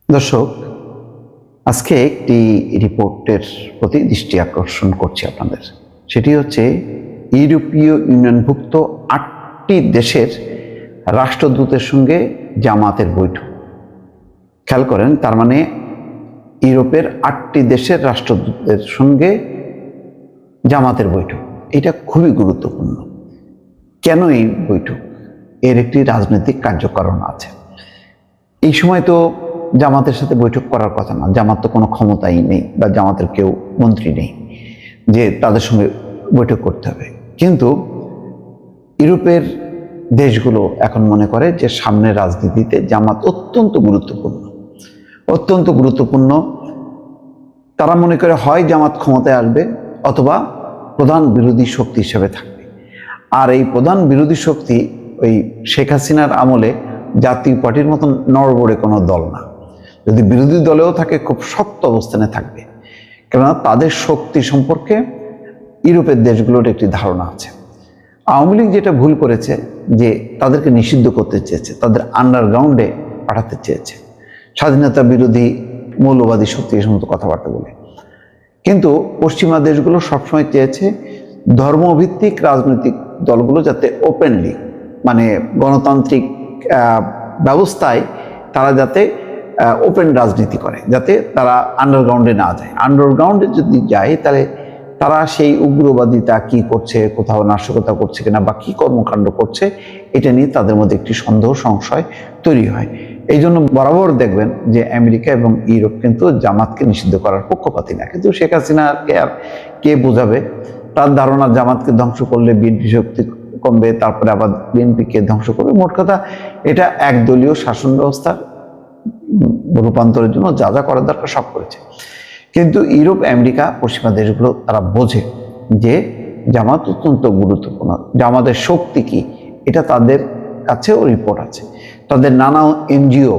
দর্শক, আজকে একটি রিপোর্টের প্রতি দৃষ্টি আকর্ষণ করছি আপনাদের। সেটি হচ্ছে ইউরোপীয় ইউনিয়নভুক্ত ৮টি দেশের রাষ্ট্রদূতের সঙ্গে জামাতের বৈঠক। খেয়াল করেন, তার মানে ইউরোপের ৮টি দেশের রাষ্ট্রদূতের সঙ্গে জামাতের বৈঠক। এটা খুবই গুরুত্বপূর্ণ। কেন এই বৈঠক? এর একটি রাজনৈতিক কার্যকারণ আছে। এই সময় তো জামাতের সাথে বৈঠক করার কথা না, জামাত তো কোনো ক্ষমতাই নেই বা জামাতের কেউ মন্ত্রী নেই যে তাদের সঙ্গে বৈঠক করতে হবে। কিন্তু ইউরোপের দেশগুলো এখন মনে করে যে সামনের রাজনীতিতে জামাত অত্যন্ত গুরুত্বপূর্ণ। তারা মনে করে হয় জামাত ক্ষমতায় আসবে অথবা প্রধান বিরোধী শক্তি হিসেবে থাকবে। আর এই প্রধান বিরোধী শক্তি ওই শেখ হাসিনার আমলে জাতীয় পার্টির মতন নড়বড়ে কোনো দল না। যদি বিরোধী দলেও থাকে, খুব শক্ত অবস্থানে থাকবে, কেননা তাদের শক্তি সম্পর্কে ইউরোপের দেশগুলোর একটি ধারণা আছে। আওয়ামী লীগ যেটা ভুল করেছে যে তাদেরকে নিষিদ্ধ করতে চেয়েছে, তাদের আন্ডারগ্রাউন্ডে পাঠাতে চেয়েছে, স্বাধীনতা বিরোধী মৌলবাদী শক্তি এই সমস্ত কথাবার্তা বলে। কিন্তু পশ্চিমা দেশগুলো সবসময় চেয়েছে ধর্মভিত্তিক রাজনৈতিক দলগুলো যাতে ওপেনলি, মানে গণতান্ত্রিক ব্যবস্থায় তারা যাতে ওপেন রাজনীতি করে, যাতে তারা আন্ডারগ্রাউন্ডে না যায়। আন্ডারগ্রাউন্ডে যদি যায় তাহলে তারা সেই উগ্রবাদিতা কি করছে, কোথাও নাশকতা করছে কিনা বা কি কর্মকাণ্ড করছে, এটা নিয়ে তাদের মধ্যে একটি সন্দেহ সংশয় তৈরি হয়। এই জন্য বরাবর দেখবেন যে আমেরিকা এবং ইউরোপ কিন্তু জামাতকে নিষিদ্ধ করার পক্ষপাতী না। কিন্তু শেখ হাসিনাকে আর কে বোঝাবে? তার ধারণা জামাতকে ধ্বংস করলে বিএনপি শক্তি কমবে, তারপরে আবার বিএনপিকে ধ্বংস করবে। মোট কথা, এটা একদলীয় শাসন ব্যবস্থার রূপান্তরের জন্য যা যা করার দরকার সব করেছে। কিন্তু ইউরোপ, আমেরিকা, পশ্চিমা দেশগুলো তারা বোঝে যে জামাত অত্যন্ত গুরুত্বপূর্ণ, জামাতের শক্তি কি এটা তাদের কাছেও রিপোর্ট আছে। তাদের নানা এনজিও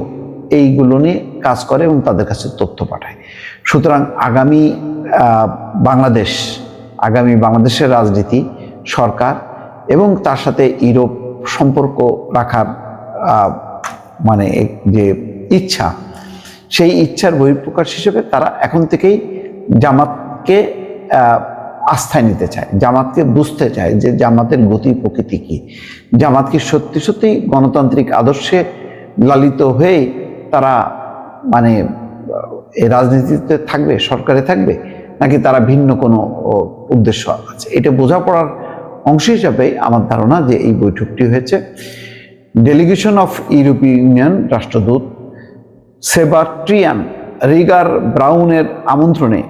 এইগুলো নিয়ে কাজ করে এবং তাদের কাছে তথ্য পাঠায়। সুতরাং আগামী বাংলাদেশের রাজনীতি, সরকার এবং তার সাথে ইউরোপ সম্পর্ক রাখার মানে যে ইচ্ছা, সেই ইচ্ছার বহিঃপ্রকাশ হিসেবে তারা এখন থেকেই জামাতকে আস্থায় নিতে চায়, জামাতকে বুঝতে চায় যে জামাতের গতি প্রকৃতি কি, জামাত কি সত্যি সত্যি গণতান্ত্রিক আদর্শে লালিত হয়ে তারা মানে এই রাজনীতিতে থাকবে, সরকারে থাকবে, নাকি তারা ভিন্ন কোনো উদ্দেশ্য আছে। এটা বোঝাপড়ার অংশ হিসাবে আমার ধারণা যে এই বৈঠকটি হয়েছে। ডেলিগেশন অফ ইউরোপীয় ইউনিয়ন রাষ্ট্রদূত সেবাস্টিয়ান রিগার ব্রাউনের আমন্ত্রণে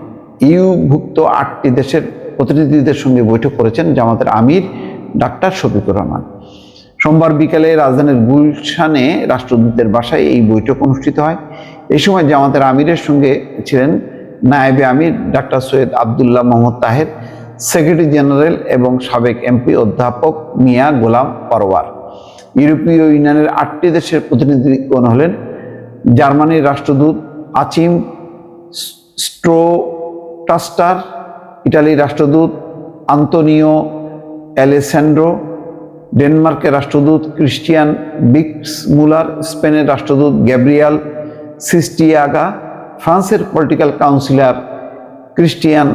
ইউভুক্ত 8টি দেশের প্রতিনিধিদের সঙ্গে বৈঠক করেছেন জামাতের আমির ডাক্তার শফিকুর রহমান। সোমবার বিকেলে রাজধানীর গুলশানে রাষ্ট্রদূতের বাসায় এই বৈঠক অনুষ্ঠিত হয়। এই সময় জামাতের আমিরের সঙ্গে ছিলেন নায়েবে আমির doctor Syed Abdullah Mohammad Taher, secretary general এবং সাবেক এমপি অধ্যাপক মিয়া গোলাম পরওয়ার। ইউরোপীয় ইউনিয়নের 8টি দেশের প্রতিনিধিগণ হলেন জার্মানির রাষ্ট্রদূত আচিম স্ট্রোটাস্টার, ইটালির রাষ্ট্রদূত আন্তোনিও অ্যালেসান্ড্রো, ডেনমার্কের রাষ্ট্রদূত ক্রিস্টিয়ান বিক্স মুলার, স্পেনের রাষ্ট্রদূত গ্যাব্রিয়াল সিস্টিয়াগা, ফ্রান্সের পলিটিক্যাল কাউন্সিলর ক্রিস্টিয়ান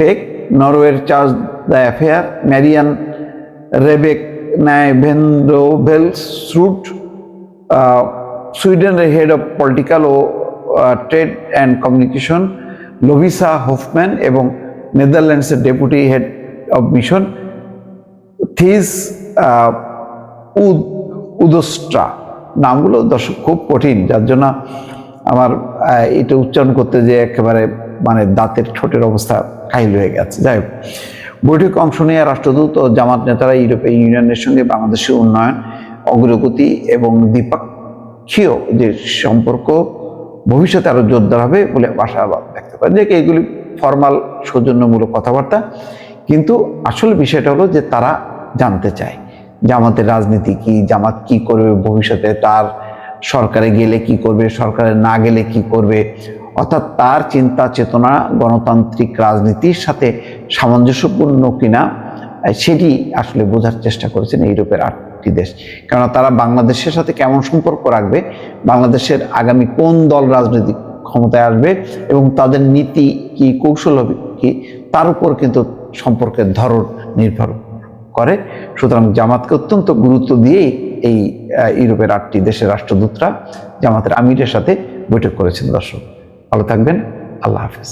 বেক, নরওয়ের চার্জ দ্যাফেয়ার, ম্যারিয়ান রেবেক নাইভেন্ডোভেলসরুট, সুইডেনের হেড অফ পলিটিক্যাল ও trade and communication Lovisa Hoffmann এবং নেদারল্যান্ডসের deputy head of mission Thijs Woudstra. নামগুলো দর্শক খুব কঠিন, যার জন্য আমার এটা উচ্চারণ করতে যে একেবারে মানে দাঁতের ঠোঁটের অবস্থা কাহিল হয়ে গেছে। যাই হোক, বৈঠকে অংশ নিয়ে রাষ্ট্রদূত ও জামাত নেতারা ইউরোপীয় ইউনিয়নের সঙ্গে বাংলাদেশের উন্নয়ন, অগ্রগতি এবং দ্বিপাক্ষীয় যে সম্পর্ক ভবিষ্যতে আরো জোরদার হবে বলে আশাবাদ ব্যক্ত করেন। যে এইগুলি ফর্মাল সৌজন্যমূলক কথাবার্তা, কিন্তু আসল বিষয়টা হলো যে তারা জানতে চায় জামাতের রাজনীতি কি, জামাত কি করবে ভবিষ্যতে, তার সরকারে গেলে কি করবে, সরকারে না গেলে কি করবে, অর্থাৎ তার চিন্তা চেতনা গণতান্ত্রিক রাজনীতির সাথে সামঞ্জস্যপূর্ণ কিনা সেটি আসলে বোঝার চেষ্টা করেছেন ইউরোপের একটি দেশ। কেননা তারা বাংলাদেশের সাথে কেমন সম্পর্ক রাখবে, বাংলাদেশের আগামী কোন দল রাজনৈতিক ক্ষমতায় আসবে এবং তাদের নীতি কি, কৌশল হবে কি, তার উপর কিন্তু সম্পর্কের ধরন নির্ভর করে। সুতরাং জামাতকে অত্যন্ত গুরুত্ব দিয়েই এই ইউরোপের 8টি দেশের রাষ্ট্রদূতরা জামাতের আমিরের সাথে বৈঠক করেছেন। দর্শক, ভালো থাকবেন। আল্লাহ হাফেজ।